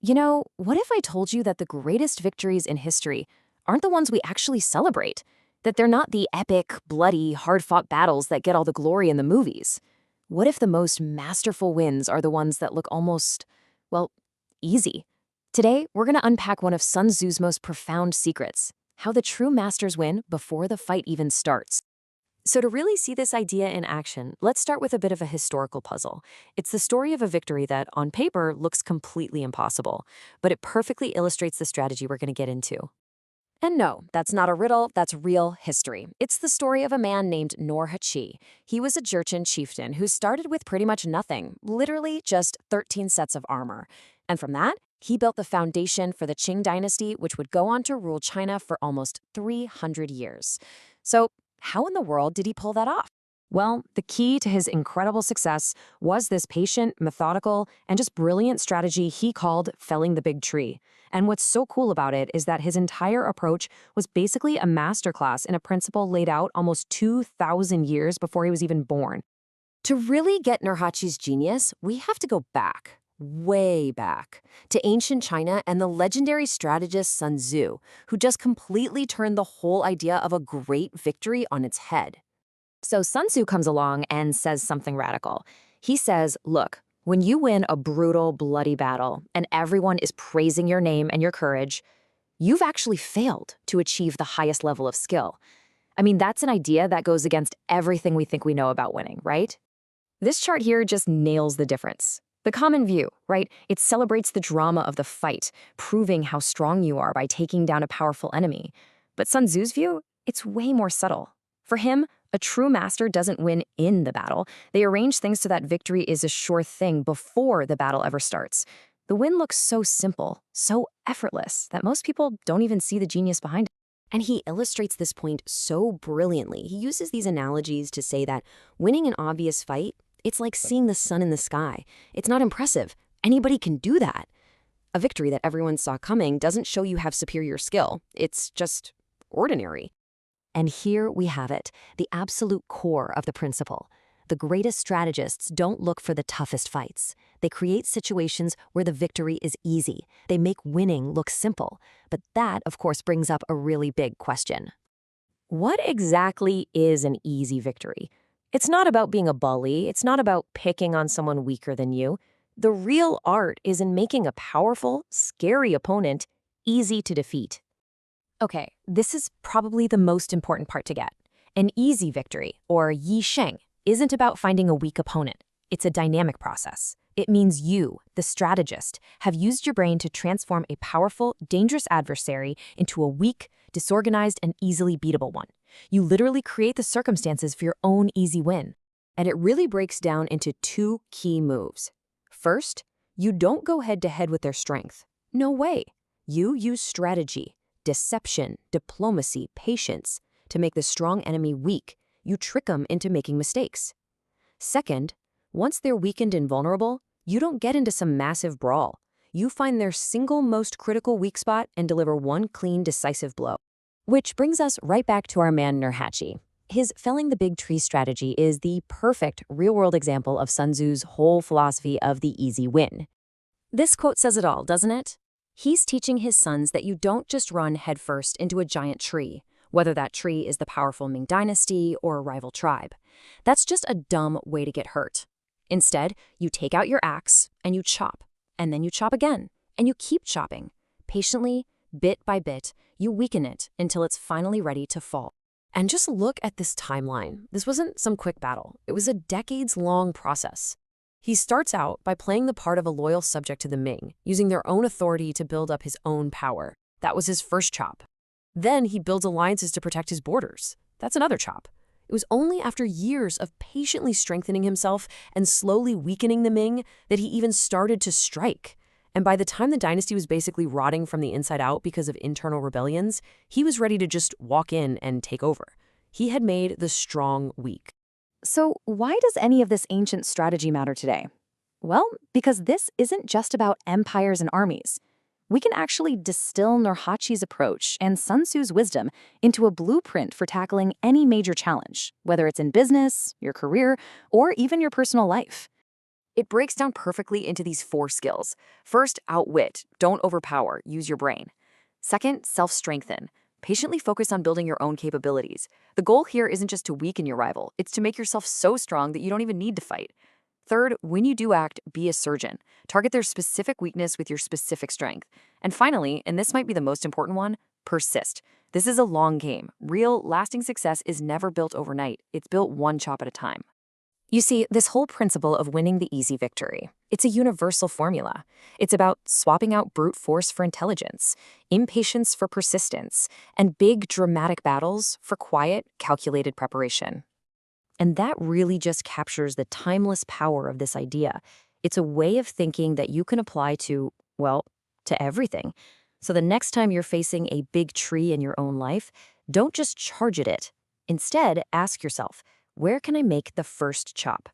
What if I told you that the greatest victories in history aren't the ones we actually celebrate? That they're not the epic, bloody, hard-fought battles that get all the glory in the movies? What if the most masterful wins are the ones that look almost, well, easy? Today, we're going to unpack one of Sun Tzu's most profound secrets, how the true masters win before the fight even starts. So to really see this idea in action, let's start with a bit of a historical puzzle. It's the story of a victory that, on paper, looks completely impossible, but it perfectly illustrates the strategy we're going to get into. And no, that's not a riddle, that's real history. It's the story of a man named Nurhaci. He was a Jurchen chieftain who started with pretty much nothing, literally just 13 sets of armor. And from that, he built the foundation for the Qing dynasty, which would go on to rule China for almost 300 years. So, how in the world did he pull that off? Well, the key to his incredible success was this patient, methodical, and just brilliant strategy he called felling the big tree. And what's so cool about it is that his entire approach was basically a masterclass in a principle laid out almost 2,000 years before he was even born. To really get Nurhaci's genius, we have to go back, way back, to ancient China and the legendary strategist Sun Tzu, who just completely turned the whole idea of a great victory on its head. So Sun Tzu comes along and says something radical. He says, look, when you win a brutal, bloody battle and everyone is praising your name and your courage, you've actually failed to achieve the highest level of skill. I mean, that's an idea that goes against everything we think we know about winning, right? This chart here just nails the difference. The common view, right? It celebrates the drama of the fight, proving how strong you are by taking down a powerful enemy. But Sun Tzu's view, it's way more subtle. For him, a true master doesn't win in the battle. They arrange things so that victory is a sure thing before the battle ever starts. The win looks so simple, so effortless, that most people don't even see the genius behind it. And he illustrates this point so brilliantly. He uses these analogies to say that winning an obvious fight, it's like seeing the sun in the sky. It's not impressive. Anybody can do that. A victory that everyone saw coming doesn't show you have superior skill. It's just ordinary. And here we have it, the absolute core of the principle. The greatest strategists don't look for the toughest fights. They create situations where the victory is easy. They make winning look simple. But that, of course, brings up a really big question. What exactly is an easy victory? It's not about being a bully. It's not about picking on someone weaker than you. The real art is in making a powerful, scary opponent easy to defeat. Okay, this is probably the most important part to get. An easy victory, or yi sheng, isn't about finding a weak opponent. It's a dynamic process. It means you, the strategist, have used your brain to transform a powerful, dangerous adversary into a weak, disorganized, and easily beatable one. You literally create the circumstances for your own easy win. And it really breaks down into two key moves. First, you don't go head-to-head with their strength. No way. You use strategy. Deception, diplomacy, patience to make the strong enemy weak. You trick them into making mistakes. Second, once they're weakened and vulnerable, you don't get into some massive brawl. You find their single most critical weak spot and deliver one clean, decisive blow. Which brings us right back to our man Nurhaci. His felling the big tree strategy is the perfect real-world example of Sun Tzu's whole philosophy of the easy win. This quote says it all, doesn't it? He's teaching his sons that you don't just run headfirst into a giant tree, whether that tree is the powerful Ming dynasty or a rival tribe. That's just a dumb way to get hurt. Instead, you take out your axe and you chop, and then you chop again, and you keep chopping. Patiently, bit by bit, you weaken it until it's finally ready to fall. And just look at this timeline. This wasn't some quick battle. It was a decades-long process. He starts out by playing the part of a loyal subject to the Ming, using their own authority to build up his own power. That was his first chop. Then he builds alliances to protect his borders. That's another chop. It was only after years of patiently strengthening himself and slowly weakening the Ming that he even started to strike. And by the time the dynasty was basically rotting from the inside out because of internal rebellions, he was ready to just walk in and take over. He had made the strong weak. So why does any of this ancient strategy matter today? Well, because this isn't just about empires and armies. We can actually distill Nurhaci's approach and Sun Tzu's wisdom into a blueprint for tackling any major challenge, whether it's in business, your career, or even your personal life. It breaks down perfectly into these 4 skills. First, outwit. Don't overpower. Use your brain. Second, self-strengthen. Patiently focus on building your own capabilities. The goal here isn't just to weaken your rival, it's to make yourself so strong that you don't even need to fight. Third, when you do act, be a surgeon. Target their specific weakness with your specific strength. And finally, and this might be the most important one, persist. This is a long game. Real, lasting success is never built overnight. It's built one chop at a time. You see, this whole principle of winning the easy victory, it's a universal formula. It's about swapping out brute force for intelligence, impatience for persistence, and big, dramatic battles for quiet, calculated preparation. And that really just captures the timeless power of this idea. It's a way of thinking that you can apply to, well, to everything. So the next time you're facing a big tree in your own life, don't just charge at it. Instead, ask yourself, where can I make the first chop?